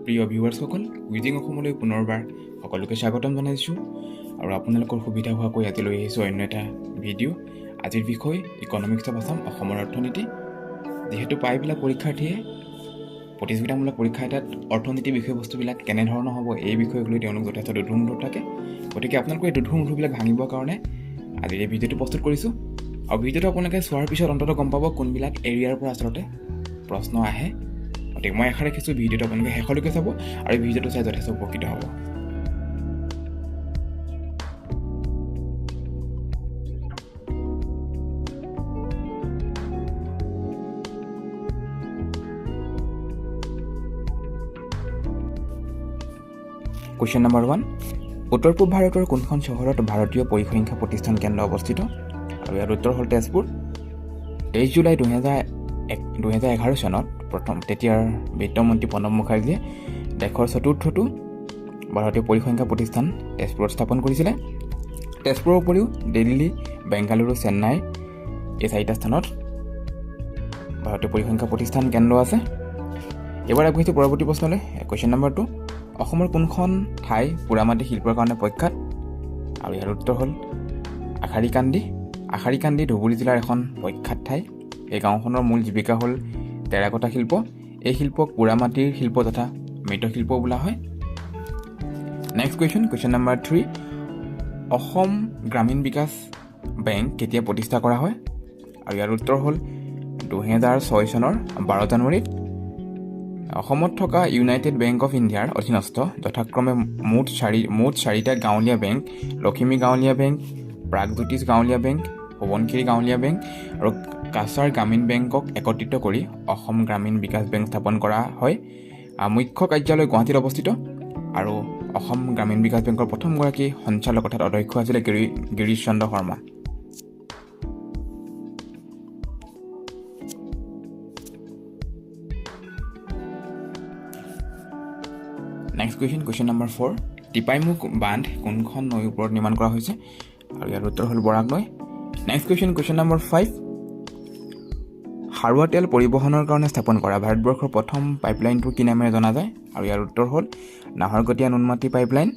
প্ৰিয় ভিউৱাৰ্ছসকল, কুইজিং অসমলৈ পুনৰবাৰ সকলোকে স্বাগতম জনাইছোঁ আৰু আপোনালোকৰ সুবিধা হোৱাকৈ আজি লৈ আহিছোঁ অন্য এটা ভিডিঅ'। আজিৰ বিষয় ইকনমিক্স অফ আছাম, অসমৰ অৰ্থনীতি। যিহেতু প্ৰায়বিলাক পৰীক্ষাৰ্থীয়ে প্ৰতিযোগিতামূলক পৰীক্ষা এটাত অৰ্থনীতি বিষয়বস্তুবিলাক কেনেধৰণৰ হ'ব এই বিষয়ক লৈ তেওঁলোক যথেষ্ট দুধুৰ থাকে। গতিকে আপোনালোকৰ এই দুধুৰবিলাক ভাঙিবৰ কাৰণে আজিৰ এই ভিডিঅ'টো প্ৰস্তুত কৰিছোঁ। আৰু ভিডিঅ'টো আপোনালোকে চোৱাৰ পিছত অন্ততঃ গম পাব কোনবিলাক এৰিয়াৰ পৰা আচলতে প্ৰশ্ন আহে। গতিকে মই আশা ৰাখিছোঁ ভিডিঅ'টো আপোনালোকে শেষলৈকে চাব আৰু ভিডিঅ'টো চাই যথেষ্ট উপকৃত হ'ব। কুৱেশ্যন নম্বৰ 1, উত্তৰ পূব ভাৰতৰ কোনখন চহৰত ভাৰতীয় পৰিসংখ্যা প্ৰতিষ্ঠান কেন্দ্ৰ অৱস্থিত? আৰু ইয়াৰ উত্তৰ হ'ল তেজপুৰ। 23 জুলাই 2011 চনত তেতিয়াৰ বিত্তমন্ত্ৰী প্ৰণৱ মুখাৰ্জীয়ে দেশৰ চতুৰ্থটো ভাৰতীয় পৰিসংখ্যা প্ৰতিষ্ঠান তেজপুৰত স্থাপন কৰিছিলে। তেজপুৰৰ উপৰিও দিল্লী, বেংগালুৰু, চেন্নাই এই 4টা স্থানত ভাৰতীয় পৰিসংখ্যা প্ৰতিষ্ঠান কেন্দ্ৰ আছে। এইবাৰ আগবাঢ়িছোঁ পৰৱৰ্তী প্ৰশ্নলৈ। কুৱেশ্যন নম্বৰ 2, অসমৰ কোনখন ঠাই পোৰামাটি শিল্পৰ কাৰণে প্ৰখ্যাত? আৰু ইয়াৰ উত্তৰ হ'ল আশাৰীকান্দি। আশাৰীকান্দি ধুবুৰী জিলাৰ এখন প্ৰখ্যাত ঠাই। এই গাঁওখনৰ মূল জীৱিকা হ'ল টেৰাকটা শিল্প। এই শিল্পক পোৰামাটিৰ শিল্প তথা মৃৎশিল্প বোলা হয়। নেক্সট কুৱেশ্যন নম্বৰ 3, অসম গ্ৰামীণ বিকাশ বেংক কেতিয়া প্ৰতিষ্ঠা কৰা হয়? আৰু ইয়াৰ উত্তৰ হ'ল 2006 চনৰ 12 জানুৱাৰীত। অসমত থকা ইউনাইটেড বেংক অফ ইণ্ডিয়াৰ অধীনস্থ যথাক্ৰমে মুঠ 4টা গাঁৱলীয়া বেংক, লখিমী গাঁৱলীয়া বেংক, প্ৰাগজ্যোতিষ গাঁৱলীয়া বেংক, সোৱণশিৰি গাঁৱলীয়া বেংক আৰু কাছাৰ গ্ৰামীণ বেংকক একত্ৰিত কৰি অসম গ্ৰামীণ বিকাশ বেংক স্থাপন কৰা হয়। মুখ্য কাৰ্যালয় গুৱাহাটীত অৱস্থিত আৰু অসম গ্ৰামীণ বিকাশ বেংকৰ প্ৰথমগৰাকী সঞ্চালক অৰ্থাৎ অধ্যক্ষ আছিলে Girish Chandra Sharma. Next question number 4, Tipaimukh বান্ধ কোনখন নৈৰ ওপৰত নিৰ্মাণ কৰা হৈছে? আৰু ইয়াৰ উত্তৰ হ'ল বৰাক নৈ। নেক্সট কুৱেশ্যন নম্বৰ 5, সাৰুৱা তেল পৰিবহণৰ কাৰণে স্থাপন কৰা ভাৰতবৰ্ষৰ প্ৰথম পাইপলাইনটো কি নামেৰে জনা যায়? আৰু ইয়াৰ উত্তৰ হ'ল নাহৰকটীয়া নুনমাটি পাইপলাইন।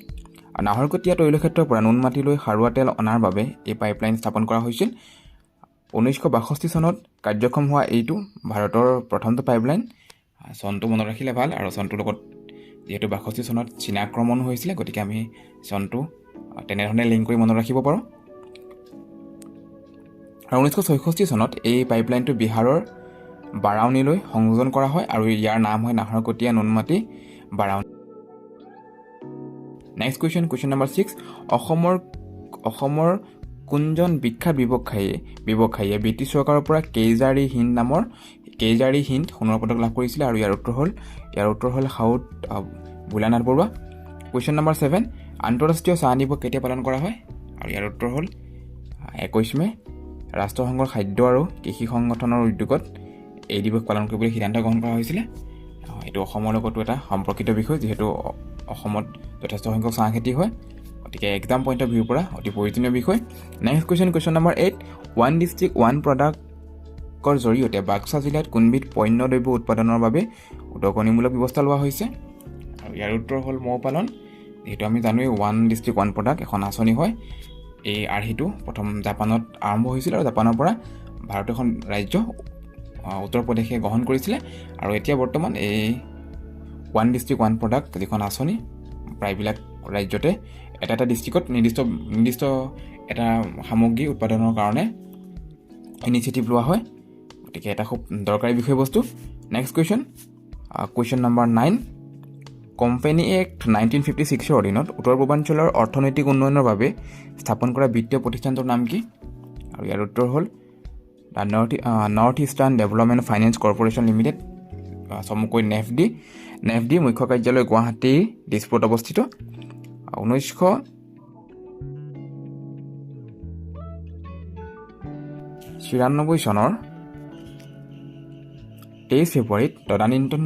নাহৰকটীয়া তৈলক্ষেত্ৰৰ পৰা নুনমাটিলৈ সাৰুৱা তেল অনাৰ বাবে এই পাইপলাইন স্থাপন কৰা হৈছিল। 1962 চনত কাৰ্যক্ষম হোৱা এইটো ভাৰতৰ প্ৰথমটো পাইপলাইন। চনটো মনত ৰাখিলে ভাল, আৰু চনটোৰ লগত যিহেতু 62 চনত চীনা আক্ৰমণ হৈছিলে, গতিকে আমি চনটো তেনেধৰণে লিংক কৰি মনত ৰাখিব পাৰোঁ। আৰু 1964 চনত এই পাইপলাইনটো বিহাৰৰ বাৰাউনীলৈ সংযোজন কৰা হয় আৰু ইয়াৰ নাম হয় Naharkatia Noonmati Barauni. Next question number 6, অসমৰ কোনজন বিখ্যাত ব্যৱসায়ীয়ে ব্ৰিটিছ চৰকাৰৰ পৰা কেইজাৰী হিন্দ সোণৰ পদক লাভ কৰিছিলে? আৰু ইয়াৰ উত্তৰ হ'ল south Bholanath Baruah. Question number 7, আন্তঃৰাষ্ট্ৰীয় চাহ দিৱস কেতিয়া পালন কৰা হয়? আৰু ইয়াৰ উত্তৰ হ'ল 21 মে'। ৰাষ্ট্ৰসংঘৰ খাদ্য আৰু কৃষি সংগঠনৰ উদ্যোগত এই দিৱস পালন কৰিবলৈ সিদ্ধান্ত গ্ৰহণ কৰা হৈছিলে। এইটো অসমৰ লগতো এটা সম্পৰ্কিত বিষয়, যিহেতু অসমত যথেষ্ট সংখ্যক চাহ খেতি হয়, গতিকে এক্সাম পইণ্ট অফ ভিউৰ পৰা অতি প্ৰয়োজনীয় বিষয়। Next question number 8, one district one প্ৰডাক্টৰ জৰিয়তে বাক্সা জিলাত কোনবিধ পণ্য দ্ৰব্য উৎপাদনৰ বাবে উদগনিমূলক ব্যৱস্থা লোৱা হৈছে? আৰু ইয়াৰ উত্তৰ হ'ল মৌ পালন। যিহেতু আমি জানোৱেই ওৱান ডিষ্ট্ৰিক্ট ওৱান প্ৰডাক্ট এখন আঁচনি হয়। এই আৰ্হিটো প্ৰথম জাপানত আৰম্ভ হৈছিল আৰু জাপানৰ পৰা ভাৰত এখন ৰাজ্য উত্তৰ প্ৰদেশে গ্ৰহণ কৰিছিলে। আৰু এতিয়া বৰ্তমান এই ওৱান ডিষ্ট্ৰিক্ট ওৱান প্ৰডাক্ট যিখন আঁচনি প্ৰায়বিলাক ৰাজ্যতে এটা ডিষ্ট্ৰিক্টত নিৰ্দিষ্ট এটা সামগ্ৰী উৎপাদনৰ কাৰণে ইনিচিয়েটিভ লোৱা হয়। গতিকে এটা খুব দৰকাৰী বিষয়বস্তু। Next question number 9, company act 1956ৰ অধীনত উত্তৰ পূৰ্বাঞ্চলৰ অৰ্থনৈতিক উন্নয়নৰ বাবে স্থাপন কৰা বিত্তীয় প্ৰতিষ্ঠানটোৰ নাম কি? আৰু ইয়াৰ উত্তৰ হ'ল the north eastern development finance corporation limited, চমুকৈ নেফডি। মুখ্য কাৰ্যালয় গুৱাহাটীৰ দিছপুৰত অৱস্থিত। 1996 চনৰ 23 ফেব্ৰুৱাৰীত তদানীন্তন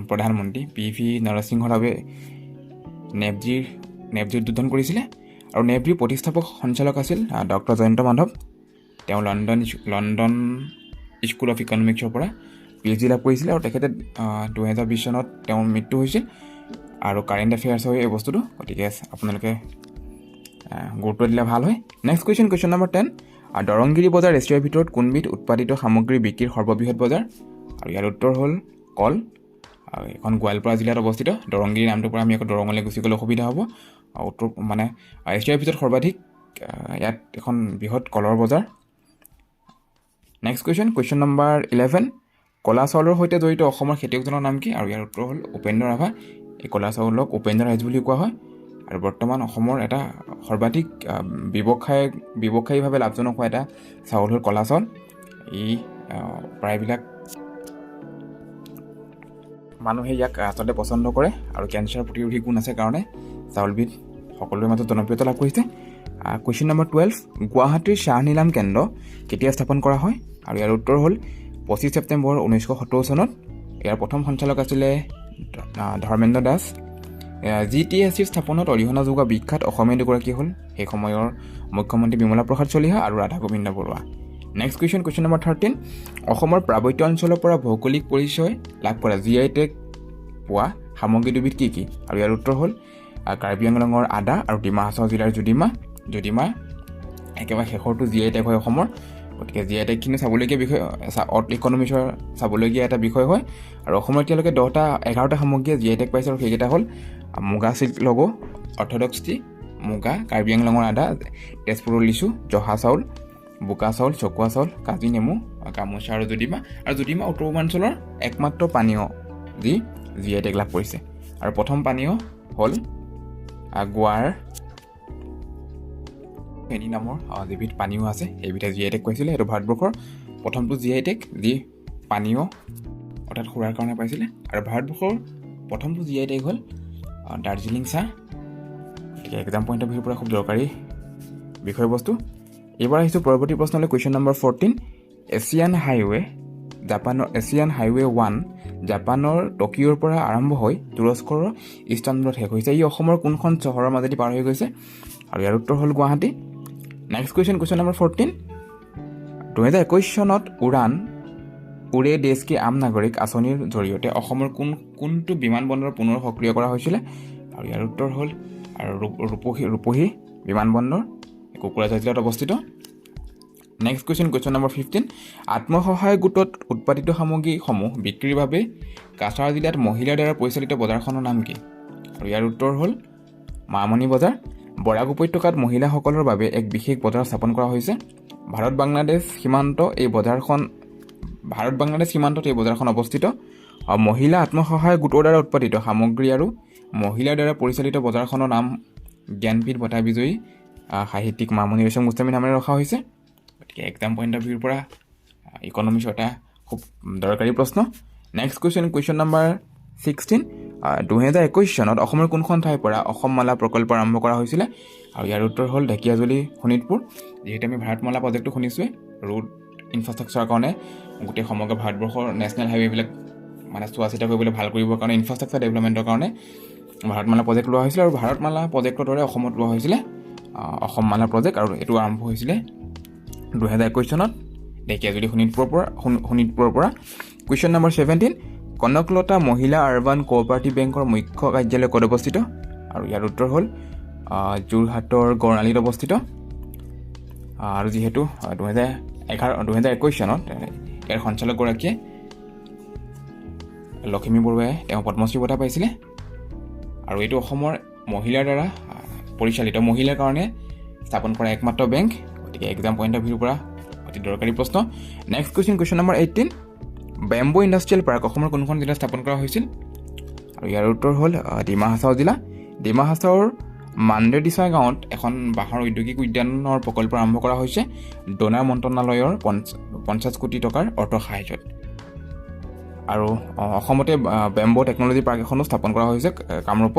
প্ৰধানমন্ত্ৰী PV নৰসিংহ ৰাৱে নেফডি উদ্বোধন কৰিছিলে। আৰু নেফডিৰ প্ৰতিষ্ঠাপক সঞ্চালক আছিল ডক্টৰ জয়ন্ত মাধৱ। তেওঁ লণ্ডন স্কুল অফ ইকনমিক্সৰ পৰা PhD লাভ কৰিছিলে আৰু তেখেতে 2020 চনত তেওঁৰ মৃত্যু হৈছিল। আৰু কাৰেণ্ট এফেয়াৰ্ছ হয় এই বস্তুটো, গতিকে আপোনালোকে গুৰুত্ব দিলে ভাল হয়। নেক্সট কুৱেশ্যন নম্বৰ 10, দৰংগিৰি বজাৰ এছিয়াৰ ভিতৰত কোনবিধ উৎপাদিত সামগ্ৰী বিক্ৰীৰ সৰ্ববৃহৎ বজাৰ? আৰু ইয়াৰ উত্তৰ হ'ল কল। আৰু এখন গোৱালপাৰা জিলাত অৱস্থিত। দৰংগিৰি নামটোৰ পৰা আমি আকৌ দৰঙলৈ গুচি গ'লে অসুবিধা হ'ব। উত্তৰ মানে এছিয়াৰ ভিতৰত সৰ্বাধিক ইয়াত এখন বৃহৎ কলৰ বজাৰ। নেক্সট কুৱেশ্যন নম্বৰ 11, ক'লা চাউলৰ সৈতে জড়িত অসমৰ খেতিয়কজনৰ নাম কি? আৰু ইয়াৰ উত্তৰ হ'ল উপেন্দ্ৰ ৰাভা। এই ক'লা চাউলক উপেন্দ্ৰ ৰাইজ বুলি কোৱা হয়। আৰু বৰ্তমান অসমৰ এটা সৰ্বাধিক ব্যৱসায়ীভাৱে লাভজনক হোৱা এটা চাউল হ'ল ক'লা চাউল। ই প্ৰায়বিলাক মানুহে ইয়াক আচলতে পচন্দ কৰে আৰু কেঞ্চাৰ প্ৰতিৰোধী গুণ আছে কাৰণে চাউলবিধ সকলোৰে মাজত জনপ্ৰিয়তা লাভ কৰিছে। কুৱেশ্যন নম্বৰ 12, গুৱাহাটীৰ চাহ নিলাম কেন্দ্ৰ কেতিয়া স্থাপন কৰা হয়? আৰু ইয়াৰ উত্তৰ হ'ল 25 ছেপ্টেম্বৰ 1970 চনত। ইয়াৰ প্ৰথম সঞ্চালক আছিলে ধৰ্মেন্দ্ৰ দাস। GTSCৰ স্থাপনত অৰিহণা যোগোৱা বিখ্যাত অসমীয়া দুগৰাকী হ'ল সেই সময়ৰ মুখ্যমন্ত্ৰী বিমলা প্ৰসাদ চলিহা আৰু Radha Gobinda Baruah. Next question number 13, অসমৰ পাৰ্বত্য অঞ্চলৰ পৰা ভৌগোলিক পৰিচয় লাভ কৰা GI টেগ পোৱা সামগ্ৰী দুবিধ কি কি? আৰু ইয়াৰ উত্তৰ হ'ল কাৰ্বি আংলঙৰ আদা আৰু ডিমা হাছাও জিলাৰ যদিমা একেবাৰে শেষৰটো GI টেগ হয় অসমৰ। গতিকে GI টেগখিনি চাবলগীয়া বিষয়, ইকনমিক্সৰ চাবলগীয়া এটা বিষয় হয়। আৰু অসমৰ এতিয়ালৈকে 11টা সামগ্ৰীয়ে GI টেগ পাইছে আৰু সেইকেইটা হ'ল মুগা চিল্ক লগো, অৰ্থডক্স টি, মুগা, কাৰ্বি আংলঙৰ আদা, তেজপুৰৰ লিচু, জহা চাউল, বোকা চাউল, চকুৱা চাউল, কাজি নেমু, গামোচা আৰু যদিমা। আৰু যদিমা উত্তৰ পূৰ্বাঞ্চলৰ একমাত্ৰ পানীয় যি GI টেগ লাভ কৰিছে। আৰু প্ৰথম পানীয় হ'ল গোৱাৰ ফেনী নামৰ যিবিধ পানীয় আছে সেইবিধে GI টেগ পাইছিলে। সেইটো ভাৰতবৰ্ষৰ প্ৰথমটো GI টেগ যি পানীয় অৰ্থাৎ সুৰাৰ কাৰণে পাইছিলে। আৰু ভাৰতবৰ্ষৰ প্ৰথমটো GI টেগ হ'ল দাৰ্জিলিং চাহ। গতিকে এক্সাম পইণ্ট অফ ভিউৰ পৰা খুব দৰকাৰী বিষয়বস্তু। এইবাৰ আহিছোঁ পৰৱৰ্তী প্ৰশ্নলৈ। কুৱেশ্যন নম্বৰ 14, এছিয়ান হাইৱে 1 জাপানৰ টকিঅ'ৰ পৰা আৰম্ভ হৈ তুৰস্কৰ ইস্তানবুলত শেষ হৈছে। ই অসমৰ কোনখন চহৰৰ মাজেদি পাৰ হৈ গৈছে? আৰু ইয়াৰ উত্তৰ হ'ল গুৱাহাটী। নেক্সট কুৱেশ্যন নম্বৰ 14, 2021 চনত উৰে দেশ কি আম নাগৰিক আঁচনিৰ জৰিয়তে অসমৰ কোনটো বিমানবন্দৰ পুনৰ সক্ৰিয় কৰা হৈছিলে? আৰু ইয়াৰ উত্তৰ হ'ল ৰূপহী বিমানবন্দৰ, কোকৰাঝাৰ জিলাত অৱস্থিত। নেক্সট কুৱেশ্যন নম্বৰ 15, আত্মসহায়ক গোটত উৎপাদিত সামগ্ৰীসমূহ বিক্ৰীৰ বাবে কাছাৰ জিলাত মহিলাৰ দ্বাৰা পৰিচালিত বজাৰখনৰ নাম কি? আৰু ইয়াৰ উত্তৰ হ'ল মামনি বজাৰ। বৰাক উপত্যকাত মহিলাসকলৰ বাবে এক বিশেষ বজাৰ স্থাপন কৰা হৈছে। ভাৰত বাংলাদেশ সীমান্তত এই বজাৰখন অৱস্থিত। মহিলা আত্মসহায়ক গোটৰ দ্বাৰা উৎপাদিত সামগ্ৰী আৰু মহিলাৰ দ্বাৰা পৰিচালিত বজাৰখনৰ নাম জ্ঞানপীঠ বঁটা বিজয়ী সাহিত্যিক মামনি ৰয়ছম গোস্বামী নামেৰে ৰখা হৈছে। গতিকে এক্সাম পইণ্ট অফ ভিউৰ পৰা ইকনমিক্সৰ এটা খুব দৰকাৰী প্ৰশ্ন। নেক্সট কুৱেশ্যন নম্বৰ 16, 2021 চনত অসমৰ কোনখন ঠাইৰ পৰা অসম মালা প্ৰকল্প আৰম্ভ কৰা হৈছিলে? আৰু ইয়াৰ উত্তৰ হ'ল ঢেকীয়াজুলি শোণিতপুৰ। যিহেতু আমি ভাৰতমালা প্ৰজেক্টটো শুনিছোঁৱেই, ৰোড ইনফ্ৰাষ্ট্ৰাকচাৰৰ কাৰণে গোটেই সমগ্ৰ ভাৰতবৰ্ষৰ নেশ্যনেল হাইৱেবিলাক মানে চোৱা চিতা কৰিবলৈ ভাল কৰিবৰ কাৰণে ইনফ্ৰাষ্ট্ৰাকচাৰ ডেভেলপমেণ্টৰ কাৰণে ভাৰতমালা প্ৰজেক্ট লোৱা হৈছিলে। আৰু ভাৰতমালা প্ৰজেক্টৰ দৰে অসমত লোৱা হৈছিলে অসম মালা প্ৰজেক্ট। আৰু এইটো আৰম্ভ হৈছিলে 2021 চনত ঢেকীয়াজুলি শোণিতপুৰৰ পৰা। কুৱেশ্যন নম্বৰ 17, কনকলতা মহিলা আৰবান কোঅপাৰেটিভ বেংকৰ মুখ্য কাৰ্যালয় ক'ত অৱস্থিত? আৰু ইয়াৰ উত্তৰ হ'ল যোৰহাটৰ গড়আলিত অৱস্থিত। আৰু যিহেতু 2021 চনত ইয়াৰ সঞ্চালকগৰাকীয়ে লখিমী বৰুৱাই তেওঁ পদ্মশ্ৰী বঁটা পাইছিলে। আৰু এইটো অসমৰ মহিলাৰ দ্বাৰা পৰিচালিত, মহিলাৰ কাৰণে স্থাপন কৰা একমাত্ৰ বেংক। গতিকে এক্সাম পইণ্ট অফ ভিউৰ পৰা অতি দৰকাৰী প্ৰশ্ন। Next question number 18, bamboo industrial park অসমৰ কোনখন জিলাত স্থাপন কৰা হৈছিল? আৰু ইয়াৰ উত্তৰ হ'ল ডিমা হাছাও জিলা। ডিমা হাছাওৰ মাণ্ডেদিছা গাঁৱত এখন বাঁহৰ ঔদ্যোগিক উদ্যানৰ প্ৰকল্প আৰম্ভ কৰা হৈছে ডোনাৰ মন্ত্ৰণালয়ৰ 50 কোটি টকাৰ অৰ্থ সাহায্যত। আৰু অসমতে বেম্বো টেকন'লজি পাৰ্ক এখনো স্থাপন কৰা হৈছে কামৰূপ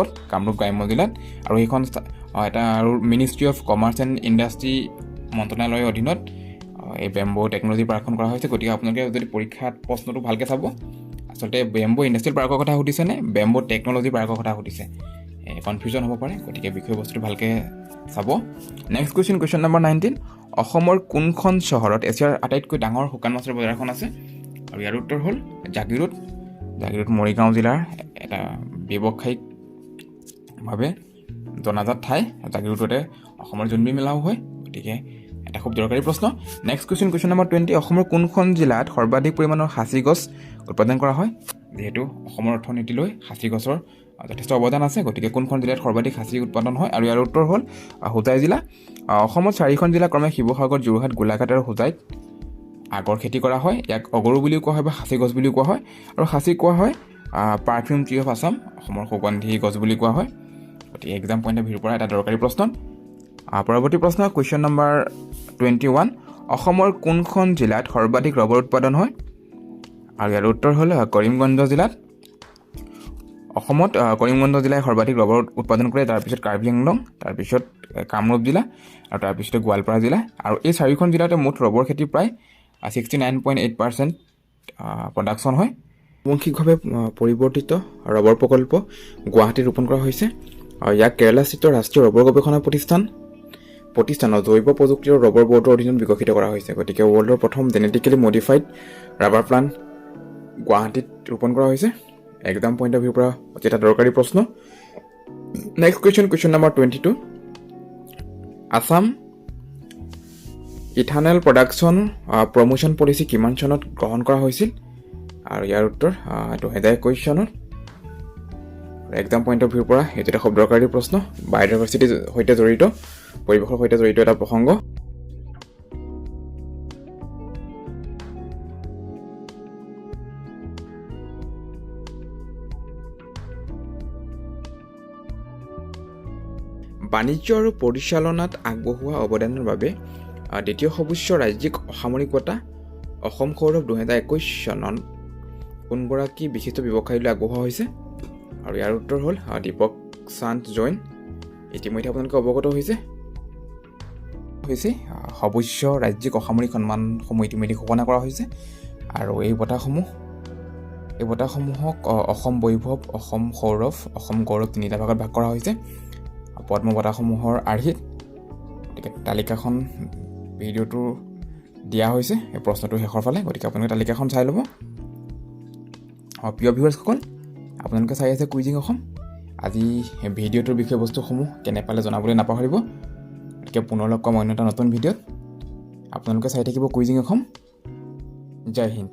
গ্ৰাম্য জিলাত। আৰু সেইখন এটা আৰু ministry of commerce and industry মন্ত্ৰণালয়ৰ অধীনত এই বেম্বো টেকন'লজি পাৰ্কখন কৰা হৈছে। গতিকে আপোনালোকে যদি পৰীক্ষাত প্ৰশ্নটো ভালকৈ চাব, আচলতে বেম্বো ইণ্ডাষ্ট্ৰিয়েল পাৰ্কৰ কথা সুধিছে নে বেম্বো টেকন'লজি পাৰ্কৰ কথা সুধিছে, কনফিউজন হ'ব পাৰে। গতিকে বিষয়বস্তুটো ভালকৈ চাব। নেক্সট কুৱেশ্যন নম্বৰ 19, অসমৰ কোনখন চহৰত এছিয়াৰ আটাইতকৈ ডাঙৰ শুকান মাছৰ বজাৰখন আছে? আৰু ইয়াৰ উত্তৰ হ'ল জাগিৰোড মৰিগাঁও জিলাৰ এটা ব্যৱসায়িক ভাৱে জনাজাত ঠাই জাগিৰোডতে অসমৰ জোনবিল মেলাও হয় গতিকে এটা খুব দৰকাৰী প্ৰশ্ন নেক্সট কুৱেশ্যন নম্বৰ 20 অসমৰ কোনখন জিলাত সৰ্বাধিক পৰিমাণৰ সাঁচি গছ উৎপাদন কৰা হয় যিহেতু অসমৰ অৰ্থনীতিলৈ সাঁচি গছৰ যথেষ্ট অৱদান আছে গতিকে কোনখন জিলাত সৰ্বাধিক সাঁচি উৎপাদন হয় আৰু ইয়াৰ উত্তৰ হ'ল হোজাই জিলা অসমত 4খন জিলা ক্ৰমে শিৱসাগৰ যোৰহাট গোলাঘাট আৰু হোজাইত আগৰ খেতি কৰা হয় ইয়াক অগৰু বুলিও কোৱা হয় বা সাঁচি গছ বুলিও কোৱা হয় আৰু সাঁচি কোৱা হয় পাৰফিউম ট্ৰি অফ আছাম অসমৰ সুগন্ধি গছ বুলি কোৱা হয় গতিকে এক্সাম পইণ্ট অফ ভিউৰ পৰা এটা দৰকাৰী প্ৰশ্ন পৰৱৰ্তী প্ৰশ্ন কুৱেশ্যন নম্বৰ 21 অসমৰ কোনখন জিলাত সৰ্বাধিক ৰবৰ উৎপাদন হয় আৰু ইয়াৰ উত্তৰ হ'ল কৰিমগঞ্জ জিলাত অসমত কৰিমগঞ্জ জিলাই সৰ্বাধিক ৰবৰ উৎপাদন কৰে তাৰপিছত কাৰ্বি আংলং তাৰপিছত কামৰূপ জিলা আৰু তাৰপিছত গোৱালপাৰা জিলা আৰু এই 4খন জিলাতে মুঠ ৰবৰ খেতি প্ৰায় 69.8% প্ৰডাকশ্যন হয় মৌখিকভাৱে পৰিৱৰ্তিত ৰবৰ প্ৰকল্প গুৱাহাটীত ৰোপণ কৰা হৈছে ইয়াক কেৰালাস্থিত ৰাষ্ট্ৰীয় ৰবৰ গৱেষণা প্ৰতিষ্ঠানৰ জৈৱ প্ৰযুক্তি আৰু ৰবৰ বৰ্ডৰ অধীনত বিকশিত কৰা হৈছে গতিকে ৱৰ্ল্ডৰ প্ৰথম জেনেটিকেলি মডিফাইড ৰাবাৰ প্লাণ্ট গুৱাহাটীত ৰোপণ কৰা হৈছে এক্সাম পইণ্ট অফ ভিউৰ পৰা এটা দৰকাৰী প্ৰশ্ন next question number 22 Assam ethanol production promotion policy কিমান চনত গ্ৰহণ কৰা হৈছিল আৰু ইয়াৰ উত্তৰ 2021 চনত এক্সাম পইণ্ট অফ ভিউৰ পৰা এইটো এটা খুব দৰকাৰী প্ৰশ্ন বায়'ডাইভাৰ্চিটিৰ সৈতে জড়িত পৰিৱেশৰ সৈতে জড়িত এটা প্ৰসংগ বাণিজ্য আৰু পৰিচালনাত আগবঢ়োৱা অৱদানৰ বাবে দ্বিতীয় সৰ্বোচ্চ ৰাজ্যিক অসামৰিক বঁটা অসম সৌৰভ 2021 চনত কোনগৰাকী বিশিষ্ট ব্যৱসায়ীলৈ আগবঢ়োৱা হৈছে আৰু ইয়াৰ উত্তৰ হ'ল দীপক চান্দ জৈন ইতিমধ্যে আপোনালোকে অৱগত হৈছে সৰ্বোচ্চ ৰাজ্যিক অসামৰিক সন্মানসমূহ ইতিমধ্যে ঘোষণা কৰা হৈছে আৰু এই বঁটাসমূহক অসম বৈভৱ অসম সৌৰভ অসম গৌৰৱ তিনিটা ভাগত ভাগ কৰা হৈছে পদ্ম বঁটাসমূহৰ আৰ্হিত গতিকে তালিকাখন ভিডিঅ'টো দিয়া হৈছে এই প্ৰশ্নটো শেষৰ ফালে গতিকে আপোনালোকে তালিকাখন চাই ল'ব প্ৰিয় ভিউৱাৰ্ছসকল আপোনালোকে চাই আছে কুইজিং অসম আজি ভিডিঅ'টোৰ বিষয়বস্তুসমূহ কেনে পালে জনাবলৈ নাপাহৰিব গতিকে পুনৰ লগ পাম অন্য এটা নতুন ভিডিঅ'ত আপোনালোকে চাই থাকিব কুইজিং অসম জয় হিন্দ